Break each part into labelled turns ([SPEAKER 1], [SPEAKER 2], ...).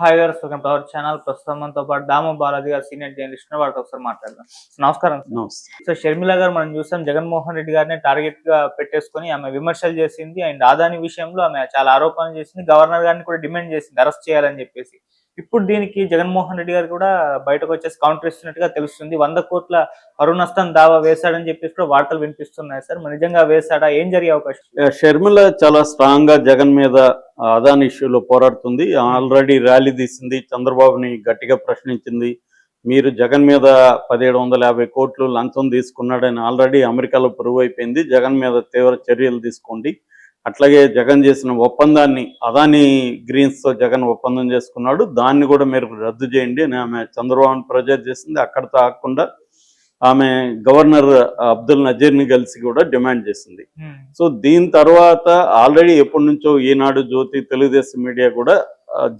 [SPEAKER 1] Hi గారు, welcome to our channel. ప్రస్తుతం మనతో పాటు దాము బాలాజీ గారు, సీనియర్ జర్నలిస్ట్, వారితో ఒకసారి మాట్లాడదాం. నమస్కారం.
[SPEAKER 2] నమస్తే.
[SPEAKER 1] సో షర్మిల గారు మనం చూసాం, జగన్మోహన్ రెడ్డి గారిని టార్గెట్ గా పెట్టేసుకొని ఆమె విమర్శలు చేసింది. అండ్ ఆదాని విషయంలో ఆమె చాలా ఆరోపణలు చేసింది. గవర్నర్ గారిని కూడా డిమాండ్ చేసింది అరెస్ట్ చేయాలని చెప్పేసి. ఇప్పుడు దీనికి జగన్మోహన్ రెడ్డి గారు కూడా బయటకు వచ్చేసి కౌంటర్ ఇస్తున్నట్టుగా తెలుస్తుంది. 100 కోట్ల పరువు నష్టం దావా వేశాడని చెప్పేసి కూడా వార్తలు వినిపిస్తున్నాయి. సార్, మరి నిజంగా వేశాడా? ఏం జరిగే అవకాశం?
[SPEAKER 2] షర్మిల చాలా స్ట్రాంగ్ గా జగన్ మీద అదాని ఇష్యూలో పోరాడుతుంది. ఆల్రెడీ ర్యాలీ తీసింది, చంద్రబాబుని గట్టిగా ప్రశ్నించింది. మీరు జగన్ మీద 1750 కోట్లు లంచం తీసుకున్నాడని ఆల్రెడీ అమెరికాలో ప్రూవ్ అయిపోయింది. జగన్ మీద తీవ్ర చర్యలు తీసుకోండి. అట్లాగే జగన్ చేసిన ఒప్పందాన్ని, అదాని గ్రీన్స్ తో జగన్ ఒప్పందం చేసుకున్నాడు, దాన్ని కూడా మీరు రద్దు చేయండి అని ఆమె చంద్రబాబుని ప్రెజర్ చేసింది. అక్కడితో ఆగకుండా ఆమె గవర్నర్ అబ్దుల్ నజీర్ని కలిసి కూడా డిమాండ్ చేసింది. సో దీని తర్వాత ఆల్రెడీ ఎప్పటి నుంచో ఈనాడు, జ్యోతి, తెలుగుదేశం మీడియా కూడా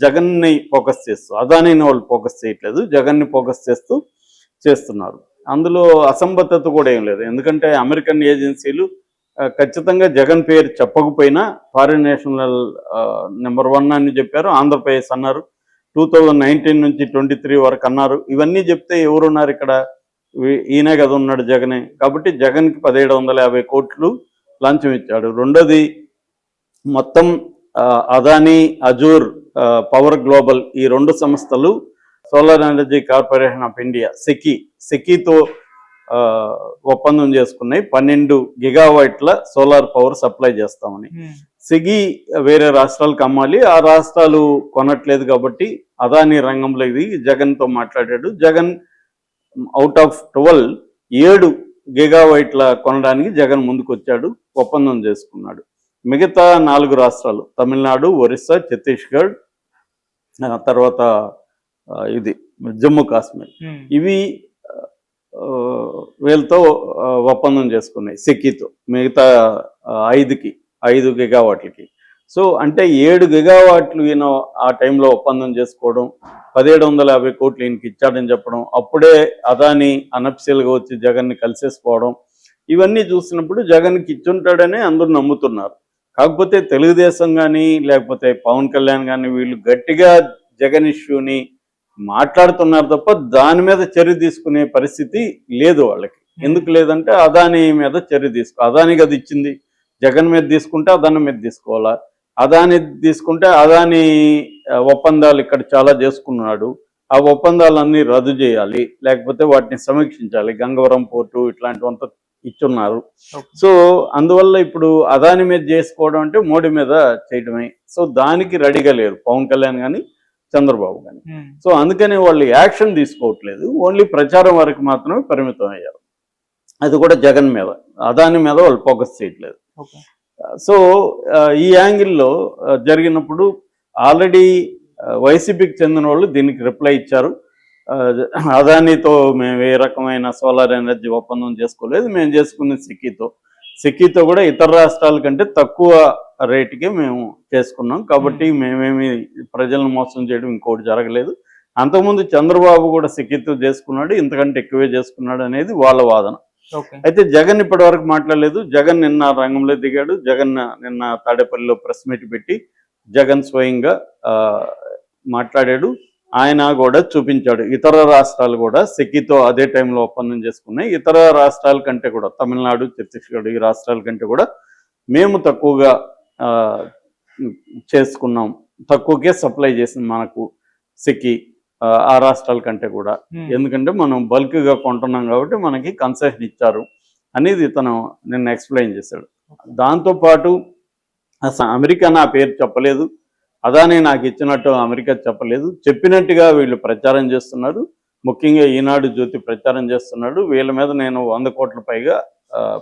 [SPEAKER 2] జగన్ని ఫోకస్ చేస్తూ, అదానిని వాళ్ళు ఫోకస్ చేయట్లేదు, జగన్ని ఫోకస్ చేస్తున్నారు. అందులో అసంబద్ధత కూడా ఏం లేదు. ఎందుకంటే అమెరికన్ ఏజెన్సీలు ఖచ్చితంగా జగన్ పేరు చెప్పకపోయినా ఫారిన్ నేషనల్ నెంబర్ 1 అని చెప్పారు. ఆంధ్రప్రదేశ్ అన్నారు, 2019 నుంచి 23 వరకు అన్నారు. ఇవన్నీ చెప్తే ఎవరున్నారు ఇక్కడ? ఈయనే కదా ఉన్నాడు, జగనే. కాబట్టి జగన్కి 1750 కోట్లు లంచం ఇచ్చాడు. రెండోది, మొత్తం అదానీ, అజూర్, పవర్ గ్లోబల్, ఈ 2 సంస్థలు solar energy corporation of India సెకీతో ఒప్పందం చేసుకున్నాయి. 12 గిగావాట్ల సోలార్ పవర్ సప్లై చేస్తామని. సెగి వేరే రాష్ట్రాలకు అమ్మాలి, ఆ రాష్ట్రాలు కొనట్లేదు. కాబట్టి అదానీ రంగంలో ఇది జగన్తో మాట్లాడాడు. జగన్ అవుట్ ఆఫ్ 12, 7 గిగావాట్ల కొనడానికి జగన్ ముందుకు వచ్చాడు, ఒప్పందం చేసుకున్నాడు. మిగతా 4 రాష్ట్రాలు, తమిళనాడు, ఒరిస్సా, ఛత్తీస్గఢ్, తర్వాత ఇది జమ్మూ కాశ్మీర్, ఇవి వీళ్ళతో ఒప్పందం చేసుకున్నాయి సెకీతో. మిగతా 5 గిగావాట్లకి. సో అంటే 7 గిగావాట్లు ఈయన ఆ టైంలో ఒప్పందం చేసుకోవడం, 1750 కోట్లు ఈయనకి ఇచ్చాడని చెప్పడం, అప్పుడే అదాని అనఫిషియల్గా వచ్చి జగన్ని కలిసేసుకోవడం, ఇవన్నీ చూసినప్పుడు జగన్కి ఇచ్చుంటాడని అందరూ నమ్ముతున్నారు. కాకపోతే తెలుగుదేశం కానీ లేకపోతే పవన్ కళ్యాణ్ కానీ వీళ్ళు గట్టిగా జగన్ ఇష్యూని మాట్లాడుతున్నారు తప్ప దాని మీద చర్య తీసుకునే పరిస్థితి లేదు వాళ్ళకి. ఎందుకు లేదంటే అదాని మీద చర్య అదాని కదా ఇచ్చింది, జగన్ మీద తీసుకుంటే అదాని మీద తీసుకోవాలా. అదాని తీసుకుంటే అదాని ఒప్పందాలు ఇక్కడ చాలా చేసుకున్నాడు, ఆ ఒప్పందాలన్నీ రద్దు చేయాలి, లేకపోతే వాటిని సమీక్షించాలి. గంగవరం పోర్టు ఇట్లాంటివంతా ఇచ్చున్నారు. సో అందువల్ల ఇప్పుడు అదాని మీద చేసుకోవడం అంటే మోడీ మీద చేయడమే. సో దానికి రెడీగా లేరు పవన్ కళ్యాణ్ కానీ చంద్రబాబు కానీ. సో అందుకని వాళ్ళు యాక్షన్ తీసుకోవట్లేదు, ఓన్లీ ప్రచారం వరకు మాత్రమే పరిమితం అయ్యారు. అది కూడా జగన్ మీద, అదాని మీద వాళ్ళు ఫోకస్ చేయట్లేదు. సో ఈ యాంగిల్లో జరిగినప్పుడు ఆల్రెడీ వైసీపీకి చెందిన వాళ్ళు దీనికి రిప్లై ఇచ్చారు. అదానితో మేము ఏ రకమైన సోలార్ ఎనర్జీ ఒప్పందం చేసుకోలేదు, మేము చేసుకున్న సెకీతో కూడా ఇతర రాష్ట్రాల కంటే తక్కువ రేటుకే మేము చేసుకున్నాం. కాబట్టి మేమేమి ప్రజలను మోసం చేయడం ఇంకోటి జరగలేదు. అంతకుముందు చంద్రబాబు కూడా సెకీతో చేసుకున్నాడు, ఇంతకంటే ఎక్కువే చేసుకున్నాడు అనేది వాళ్ళ వాదన. అయితే జగన్ ఇప్పటి వరకు మాట్లాడలేదు. జగన్ నిన్న రంగంలో దిగాడు. జగన్ నిన్న తాడేపల్లిలో ప్రెస్ మీట్ పెట్టి జగన్ స్వయంగా మాట్లాడాడు. ఆయన కూడా చూపించాడు, ఇతర రాష్ట్రాలు కూడా సెకీతో అదే టైంలో ఒప్పందం చేసుకున్నాయి. ఇతర రాష్ట్రాల కంటే కూడా, తమిళనాడు, ఛత్తీస్గఢ్, ఈ రాష్ట్రాల కంటే కూడా మేము తక్కువగా చేసుకున్నాం, తక్కువకే సప్లై చేసింది మనకు సెకీ ఆ రాష్ట్రాల కంటే కూడా. ఎందుకంటే మనం బల్క్గా కొంటున్నాం కాబట్టి మనకి కన్సెషన్ ఇచ్చారు అనేది ఇతను నిన్న ఎక్స్ప్లెయిన్ చేశాడు. దాంతోపాటు అసలు అమెరికా నా పేరు చెప్పలేదు, అదాని నాకు ఇచ్చినట్టు అమెరికా చెప్పలేదు, చెప్పినట్టుగా వీళ్ళు ప్రచారం చేస్తున్నారు. ముఖ్యంగా ఈనాడు, జ్యోతి ప్రచారం చేస్తున్నాడు. వీళ్ళ మీద నేను 100 కోట్ల పైగా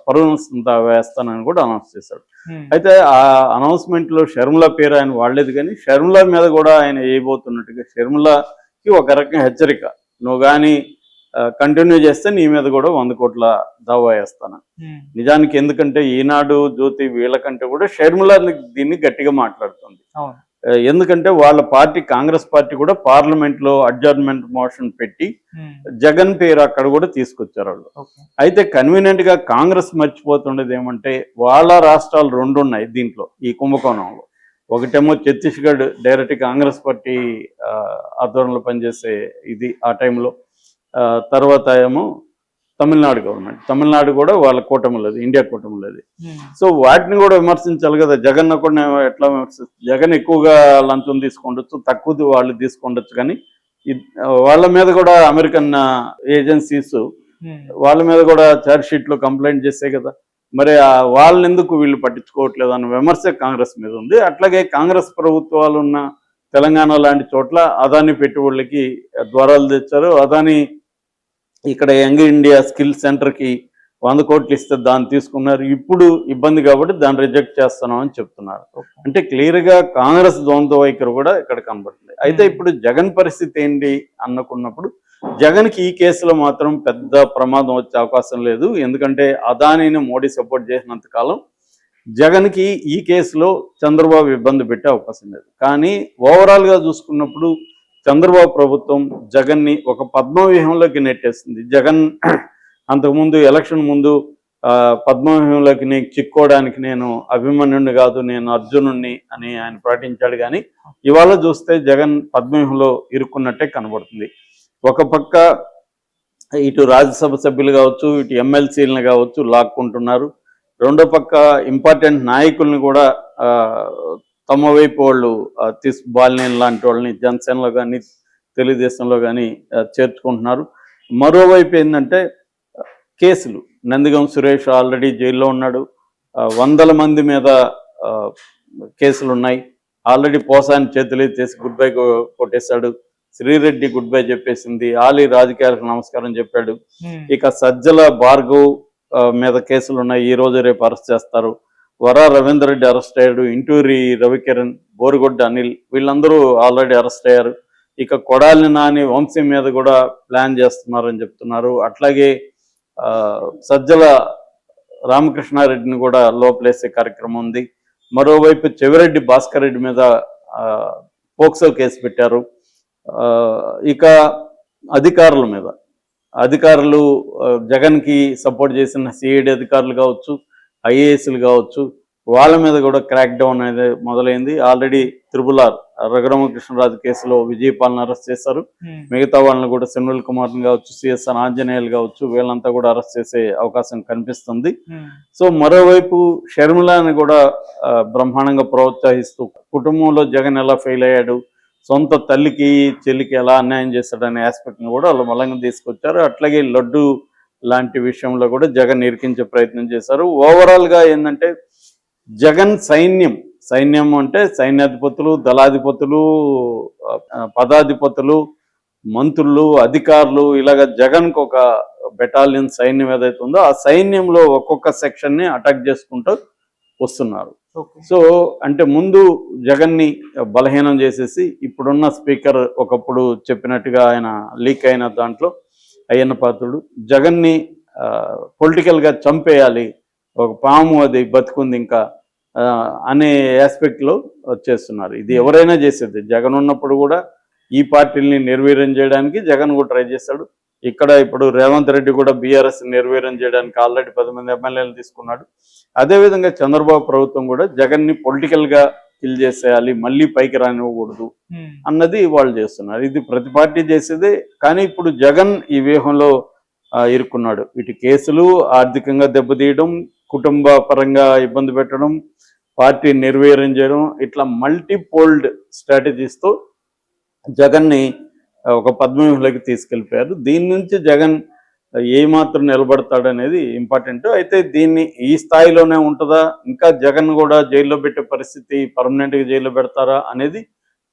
[SPEAKER 2] పరువు వేస్తానని కూడా అనౌన్స్ చేశాడు. అయితే ఆ అనౌన్స్మెంట్ లో షర్మిల పేరు ఆయన వాడలేదు, కానీ షర్మిల మీద కూడా ఆయన వేయబోతున్నట్టుగా, షర్మిలకి ఒక రకంగా హెచ్చరిక, నువ్వు కానీ కంటిన్యూ చేస్తే నీ మీద కూడా 100 కోట్ల దావా వేస్తాను. నిజానికి ఎందుకంటే ఈనాడు, జ్యోతి వీళ్ళకంటే కూడా షర్మిల దీన్ని గట్టిగా మాట్లాడుతుంది. ఎందుకంటే వాళ్ళ పార్టీ, కాంగ్రెస్ పార్టీ కూడా పార్లమెంట్ లో అడ్జర్న్మెంట్ మోషన్ పెట్టి జగన్ పేరు అక్కడ కూడా తీసుకొచ్చారు వాళ్ళు. అయితే కన్వీనియంట్ గా కాంగ్రెస్ మర్చిపోతుండేది ఏమంటే, వాళ్ళ రాష్ట్రాలు 2 ఉన్నాయి దీంట్లో, ఈ కుంభకోణంలో. ఒకటేమో ఛత్తీస్గఢ్ డైరెక్ట్ కాంగ్రెస్ పార్టీ ఆధ్వర్యంలో పనిచేసే ఇది ఆ టైంలో, తర్వాత ఏమో తమిళనాడు గవర్నమెంట్, తమిళనాడు కూడా వాళ్ళ కూటమిలేదు, ఇండియా కూటమిలేదు. సో వాటిని కూడా విమర్శించాలి కదా. జగన్ కూడా ఎట్లా జగన్ ఎక్కువగా లంచం తీసుకుండొచ్చు, తక్కువ వాళ్ళు తీసుకుండొచ్చు, కానీ వాళ్ళ మీద కూడా అమెరికన్ ఏజెన్సీస్ వాళ్ళ మీద కూడా ఛార్జ్ షీట్లో కంప్లైంట్ చేసాయి కదా. మరి వాళ్ళని ఎందుకు వీళ్ళు పట్టించుకోవట్లేదు అన్న విమర్శ కాంగ్రెస్ మీద ఉంది. అట్లాగే కాంగ్రెస్ ప్రభుత్వాలు ఉన్న తెలంగాణ లాంటి చోట్ల అదాని పెట్టుబడులకి ద్వారాలు తెచ్చారు. అదాని ఇక్కడ యంగ్ ఇండియా స్కిల్ సెంటర్కి 100 కోట్లు ఇస్తే దాన్ని తీసుకున్నారు. ఇప్పుడు ఇబ్బంది కాబట్టి దాన్ని రిజెక్ట్ చేస్తున్నాం అని చెప్తున్నారు. అంటే క్లియర్గా కాంగ్రెస్ ద్వంద్వ వైఖరి కూడా ఇక్కడ కనబడుతుంది. అయితే ఇప్పుడు జగన్ పరిస్థితి ఏంటి అనుకున్నప్పుడు, జగన్కి ఈ కేసులో మాత్రం పెద్ద ప్రమాదం వచ్చే అవకాశం లేదు. ఎందుకంటే అదానిని మోడీ సపోర్ట్ చేసినంత కాలం జగన్కి ఈ కేసులో చంద్రబాబు ఇబ్బంది పెట్టే అవకాశం లేదు. కానీ ఓవరాల్గా చూసుకున్నప్పుడు చంద్రబాబు ప్రభుత్వం జగన్ని ఒక పద్మవ్యూహంలోకి నెట్టేస్తుంది. జగన్ అంతకుముందు ఎలక్షన్ ముందు పద్మవ్యూహంలోకి చిక్కోవడానికి నేను అభిమన్యుడిని కాదు, నేను అర్జునుడిని అని ఆయన ప్రకటించాడు. కానీ ఇవాళ చూస్తే జగన్ పద్మవ్యూహంలో ఇరుక్కున్నట్టే కనబడుతుంది. ఒక పక్క ఇటు రాజ్యసభ సభ్యులు కావచ్చు, ఇటు ఎమ్మెల్సీలను కావచ్చు లాక్కుంటున్నారు. రెండో పక్క ఇంపార్టెంట్ నాయకుల్ని కూడా తమ వైపు వాళ్ళు బాలినేని లాంటి వాళ్ళని జనసేనలో కానీ తెలుగుదేశంలో కానీ చేర్చుకుంటున్నారు. మరోవైపు ఏంటంటే కేసులు, నందిగం సురేష్ ఆల్రెడీ జైల్లో ఉన్నాడు. 100 మంది మీద కేసులు ఉన్నాయి. ఆల్రెడీ పోసాని చేతులు చేసి గుడ్ బై కొట్టేశాడు. శ్రీరెడ్డి గుడ్ బై చెప్పేసింది. ఆలీ రాజకీయాలకు నమస్కారం చెప్పాడు. ఇక సజ్జల భార్గవ్ మీద కేసులు ఉన్నాయి. ఈ రోజు రేపు అరెస్ట్ చేస్తారు. వరా రవీందర్ రెడ్డి అరెస్ట్ అయ్యాడు. ఇంటూరి రవికిరణ్, బోరుగొడ్డ అనిల్ వీళ్ళందరూ ఆల్రెడీ అరెస్ట్ అయ్యారు. ఇక కొడాలి నాని వంశీ మీద కూడా ప్లాన్ చేస్తున్నారని చెప్తున్నారు. అట్లాగే సజ్జల రామకృష్ణారెడ్డిని కూడా లోపలేసే కార్యక్రమం ఉంది. మరోవైపు చెవిరెడ్డి భాస్కర్ రెడ్డి మీద పోక్సో కేసు పెట్టారు. ఇక అధికారుల మీద, అధికారులు జగన్కి సపోర్ట్ చేసిన సిఐడి అధికారులు కావచ్చు, ఐఏఎస్లు కావచ్చు, వాళ్ళ మీద కూడా క్రాక్ డౌన్ అనేది మొదలైంది. ఆల్రెడీ త్రిపులార్ రఘురామకృష్ణరాజు కేసులో విజయపాల్ని అరెస్ట్ చేశారు. మిగతా వాళ్ళని కూడా సెన్విల్ కుమార్ని కావచ్చు, సిఎస్ఆర్ ఆంజనేయులు కావచ్చు, వీళ్ళంతా కూడా అరెస్ట్ చేసే అవకాశం కనిపిస్తుంది. సో మరోవైపు షర్మిలాని కూడా బ్రహ్మాండంగా ప్రోత్సహిస్తూ కుటుంబంలో జగన్ ఎలా ఫెయిల్ అయ్యాడు, సొంత తల్లికి చెల్లికి ఎలా అన్యాయం చేశాడనే ఆస్పెక్ట్ని కూడా వాళ్ళు బలంగా తీసుకొచ్చారు. అట్లాగే లడ్డు లాంటి విషయంలో కూడా జగన్ ఇరికించే ప్రయత్నం చేశారు. ఓవరాల్గా ఏంటంటే జగన్ సైన్యం అంటే సైన్యాధిపతులు, దళాధిపతులు, పదాధిపతులు, మంత్రులు, అధికారులు, ఇలాగ జగన్కు ఒక బెటాలియన్ సైన్యం ఏదైతే ఉందో ఆ సైన్యంలో ఒక్కొక్క సెక్షన్ని అటాక్ చేసుకుంటూ వస్తున్నారు. సో అంటే ముందు జగన్ని బలహీనం చేసేసి ఇప్పుడున్న స్పీకర్ ఒకప్పుడు చెప్పినట్టుగా ఆయన లీక్ అయిన దాంట్లో అయ్యన్న పాత్రుడు జగన్ని పొలిటికల్గా చంపేయాలి, ఒక పాము అది బతుకుంది ఇంకా అనే ఆస్పెక్ట్లో చేస్తున్నారు. ఇది ఎవరైనా చేసేది. జగన్ ఉన్నప్పుడు కూడా ఈ పార్టీని నిర్వీర్యం చేయడానికి జగన్ కూడా ట్రై చేశాడు. ఇక్కడ ఇప్పుడు రేవంత్ రెడ్డి కూడా బీఆర్ఎస్ నిర్వీర్యం చేయడానికి ఆల్రెడీ 10 మంది ఎమ్మెల్యేలు తీసుకున్నాడు. అదేవిధంగా చంద్రబాబు ప్రభుత్వం కూడా జగన్ని పొలిటికల్గా కిల్ చేసేయాలి, మళ్ళీ పైకి రానివ్వకూడదు అన్నది వాళ్ళు చేస్తున్నారు. ఇది ప్రతి పార్టీ చేసేదే. కానీ ఇప్పుడు జగన్ ఈ వ్యూహంలో ఇరుక్కున్నాడు. ఇటు కేసులు, ఆర్థికంగా దెబ్బతీయడం, కుటుంబ పరంగా ఇబ్బంది పెట్టడం, పార్టీ నిర్వీర్యం చేయడం, ఇట్లా మల్టీపోల్డ్ స్ట్రాటజీస్తో జగన్ని ఒక పద్మవ్యూహంలోకి తీసుకెళ్ళిపోయారు. దీని నుంచి జగన్ ఏమాత్రం నిలబడతాడనేది ఇంపార్టెంట్. అయితే దీన్ని ఈ స్థాయిలోనే ఉంటుందా, ఇంకా జగన్ కూడా జైల్లో పెట్టే పరిస్థితి, పర్మనెంట్గా జైల్లో పెడతారా అనేది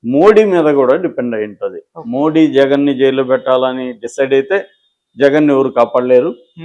[SPEAKER 2] మోడీ మీద కూడా డిపెండ్ అయి ఉంటుంది. మోడీ జగన్ని జైల్లో పెట్టాలని డిసైడ్ అయితే జగన్ని ఎవరు కాపాడలేరు.